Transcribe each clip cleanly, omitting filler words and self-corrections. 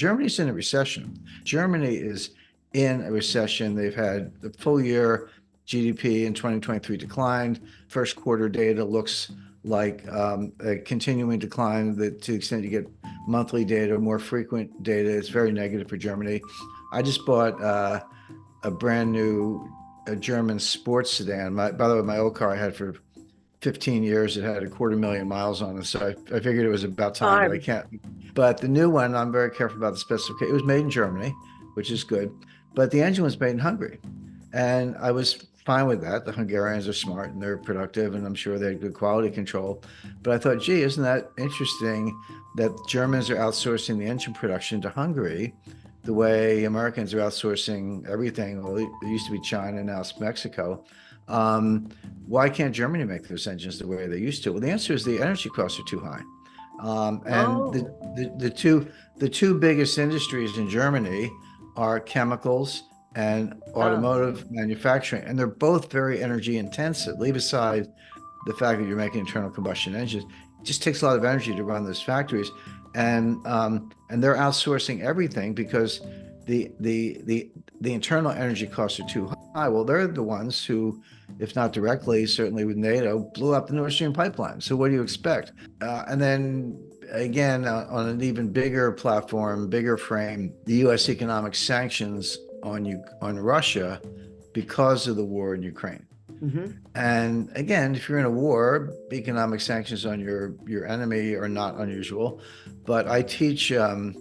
Germany's in a recession. Germany is in a recession. They've had the full year GDP in 2023 declined. First quarter data looks like a continuing decline to the extent you get monthly data, more frequent data. It's very negative for Germany. I just bought a brand new German sports sedan. By the way, my old car I had for 15 years. It had 250,000 miles on it. So I figured it was about time, but I can't. But the new one, I'm very careful about the specification. It was made in Germany, which is good. But the engine was made in Hungary. And I was fine with that. The Hungarians are smart and they're productive, and I'm sure they had good quality control. But I thought, gee, isn't that interesting that Germans are outsourcing the engine production to Hungary the way Americans are outsourcing everything? Well, it used to be China, now it's Mexico. Why can't Germany make those engines the way they used to? Well, the answer is the energy costs are too high. The two biggest industries in Germany are chemicals and automotive manufacturing, and they're both very energy intensive. Leave aside the fact that you're making internal combustion engines, it just takes a lot of energy to run those factories, and they're outsourcing everything because the internal energy costs are too high. Well, they're the ones who, if not directly, certainly with NATO, blew up the Nord Stream pipeline. So what do you expect? And then again, on an even bigger platform, bigger frame, the U.S. economic sanctions on Russia because of the war in Ukraine. Mm-hmm. And again, if you're in a war, economic sanctions on your enemy are not unusual. But I teach a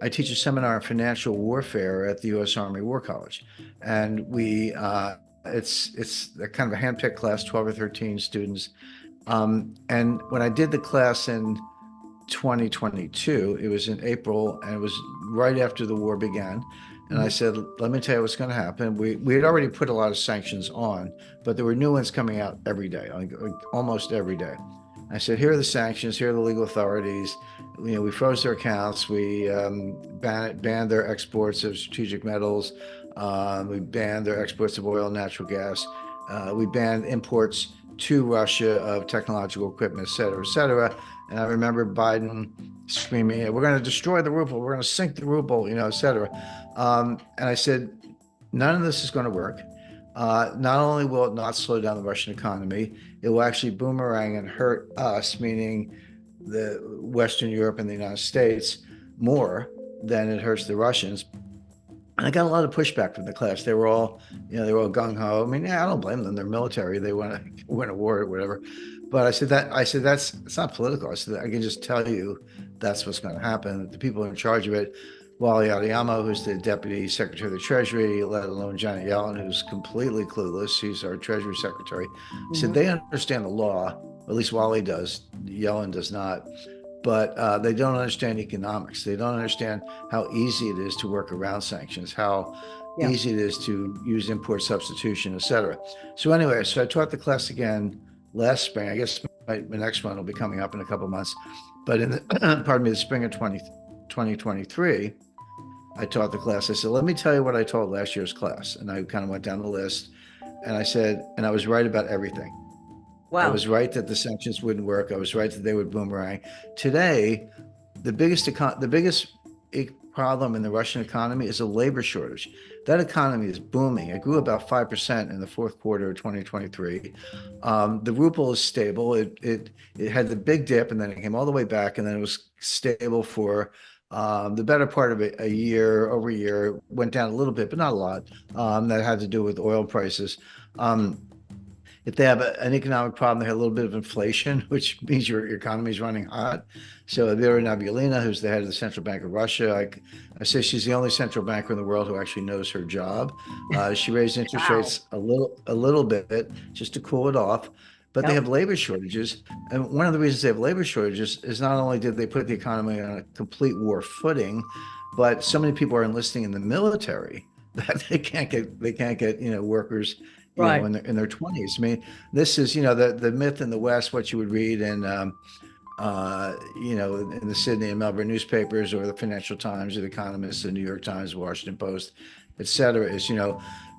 seminar on financial warfare at the U.S. Army War College, and it's a kind of a handpicked class, 12 or 13 students. And when I did the class in 2022, it was in April, and it was right after the war began. And I said, let me tell you what's going to happen. We had already put a lot of sanctions on, but there were new ones coming out every day, almost every day. I said, here are the sanctions, here are the legal authorities. We froze their accounts. We banned their exports of strategic metals. We banned their exports of oil and natural gas. We banned imports to Russia of technological equipment, et cetera, et cetera. And I remember Biden screaming, we're going to destroy the ruble, we're going to sink the ruble, et cetera. And I said, none of this is going to work. Not only will it not slow down the Russian economy, it will actually boomerang and hurt us, meaning the Western Europe and the United States, more than it hurts the Russians. And I got a lot of pushback from the class. They were all gung ho. I mean, I don't blame them. They're military. They want to win a war or whatever. But I said it's not political. I said, I can just tell you that's what's going to happen. The people in charge of it, Wally Adeyemo, who's the Deputy Secretary of the Treasury, let alone Janet Yellen, who's completely clueless. She's our Treasury Secretary. Mm-hmm. Said they understand the law, at least Wally does. Yellen does not. But they don't understand economics. They don't understand how easy it is to work around sanctions, how easy it is to use import substitution, et cetera. So anyway, I taught the class again last spring. I guess my next one will be coming up in a couple of months. But in the spring of 2023, I taught the class. I said, let me tell you what I taught last year's class. And I kind of went down the list. And I said, and I was right about everything. Wow. I was right that the sanctions wouldn't work. I was right that they would boomerang. Today, the biggest problem in the Russian economy is a labor shortage. That economy is booming. It grew about 5% in the fourth quarter of 2023. The ruble is stable. It had the big dip, and then it came all the way back, and then it was stable for the better part of a year. Over a year, went down a little bit, but not a lot. That had to do with oil prices. If they have an economic problem, they have a little bit of inflation, which means your economy is running hot. So Vera Nabiullina, who's the head of the Central Bank of Russia, I say she's the only central banker in the world who actually knows her job. She raised interest rates a little bit just to cool it off. But they have labor shortages. And one of the reasons they have labor shortages is not only did they put the economy on a complete war footing, but so many people are enlisting in the military that they can't get workers in their 20s. I mean, this is the myth in the West, what you would read in in the Sydney and Melbourne newspapers, or the Financial Times, or the Economist, the New York Times, Washington Post, et cetera, is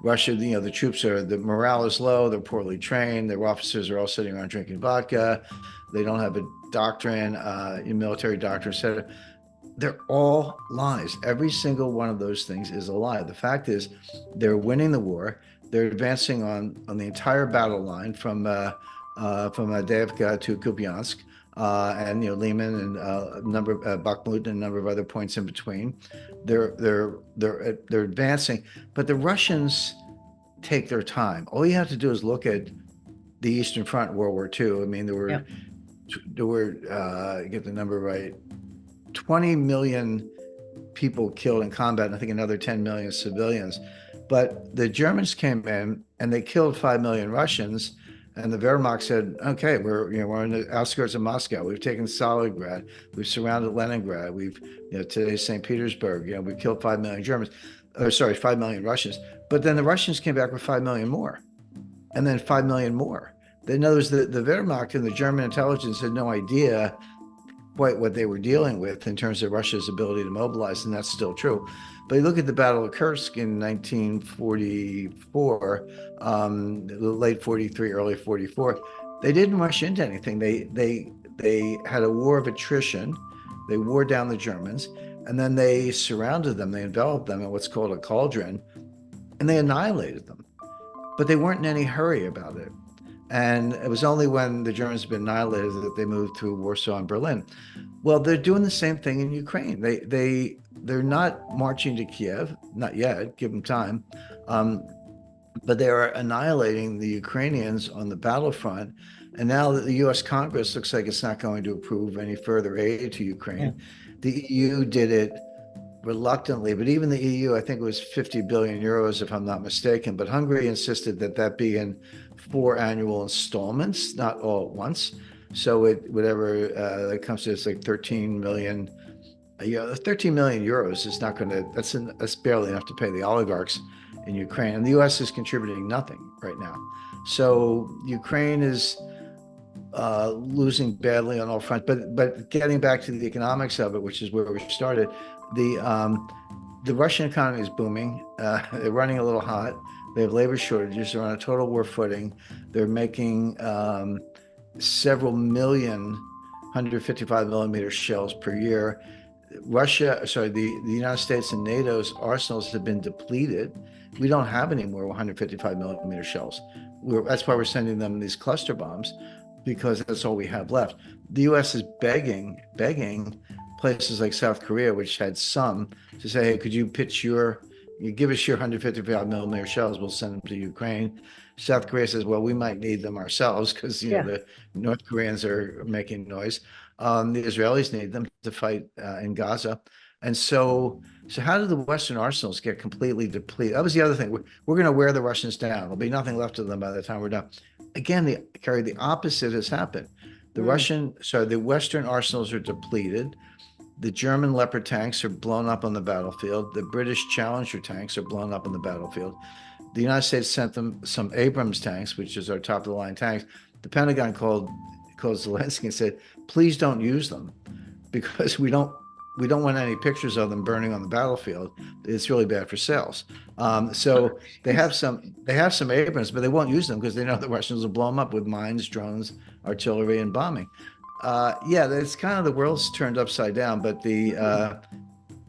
Russia, the troops the morale is low, they're poorly trained, their officers are all sitting around drinking vodka, they don't have a doctrine, military doctrine, et cetera. they're all lies. Every single one of those things is a lie. The fact is, they're winning the war. They're advancing on the entire battle line from Avdiivka to Kupiansk, and Liman and a number of Bakhmut and a number of other points in between. They're advancing, but the Russians take their time. All you have to do is look at the Eastern Front in World War II. I mean, Yeah. there were get the number right, 20 million people killed in combat, and I think another 10 million civilians. But the Germans came in and they killed 5 million Russians. And the Wehrmacht said, okay, we're on the outskirts of Moscow. We've taken Stalingrad. We've surrounded Leningrad. Today's St. Petersburg. We've killed 5 million Germans, or sorry, 5 million Russians. But then the Russians came back with 5 million more, and then 5 million more. In other words, the Wehrmacht and the German intelligence had no idea quite what they were dealing with in terms of Russia's ability to mobilize, and that's still true. But you look at the Battle of Kursk in 1944, late 43, early 44, they didn't rush into anything. They had a war of attrition. They wore down the Germans, and then they surrounded them. They enveloped them in what's called a cauldron, and they annihilated them. But they weren't in any hurry about it. And it was only when the Germans had been annihilated that they moved through Warsaw and Berlin. Well, they're doing the same thing in Ukraine. They're not marching to Kiev, not yet. Give them time, but they are annihilating the Ukrainians on the battlefront. And now that the U.S. Congress looks like it's not going to approve any further aid to Ukraine, Yeah. the EU did it reluctantly, but even the EU, I think it was 50 billion euros, if I'm not mistaken. But Hungary insisted that that be in 4 annual installments, not all at once. So whatever that comes to, it's like 13 million. 13 million euros is not going to. That's barely enough to pay the oligarchs in Ukraine, and the U.S. is contributing nothing right now. So Ukraine is losing badly on all fronts. But getting back to the economics of it, which is where we started, the Russian economy is booming. They're running a little hot. They have labor shortages. They're on a total war footing. They're making several million 155 millimeter shells per year. The United States and NATO's arsenals have been depleted. We don't have any more 155 millimeter shells. That's why we're sending them these cluster bombs, because that's all we have left. The U.S. is begging places like South Korea, which had some, to say, hey, could you give us your 155 millimeter shells, we'll send them to Ukraine. South Korea says, well, we might need them ourselves because the North Koreans are making noise. The Israelis need them to fight in Gaza. And so how did the Western arsenals get completely depleted? That was the other thing. We're going to wear the Russians down. There'll be nothing left of them by the time we're done. Again, Carrie, the opposite has happened. The Western arsenals are depleted. The German Leopard tanks are blown up on the battlefield. The British Challenger tanks are blown up on the battlefield. The United States sent them some Abrams tanks, which is our top of the line tanks. The Pentagon called Zelensky and said, please don't use them, because we don't want any pictures of them burning on the battlefield. It's really bad for sales. So they have some Abrams, but they won't use them because they know the Russians will blow them up with mines, drones, artillery, and bombing. It's kind of, the world's turned upside down. But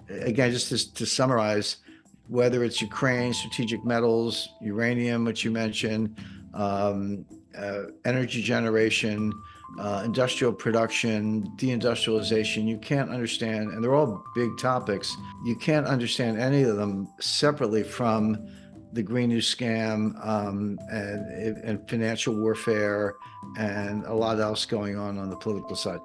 again, just to summarize, whether it's Ukraine, strategic metals, uranium, which you mentioned, energy generation, industrial production, deindustrialization, you can't understand, and they're all big topics. You can't understand any of them separately from the Green New scam, and financial warfare, and a lot else going on the political side.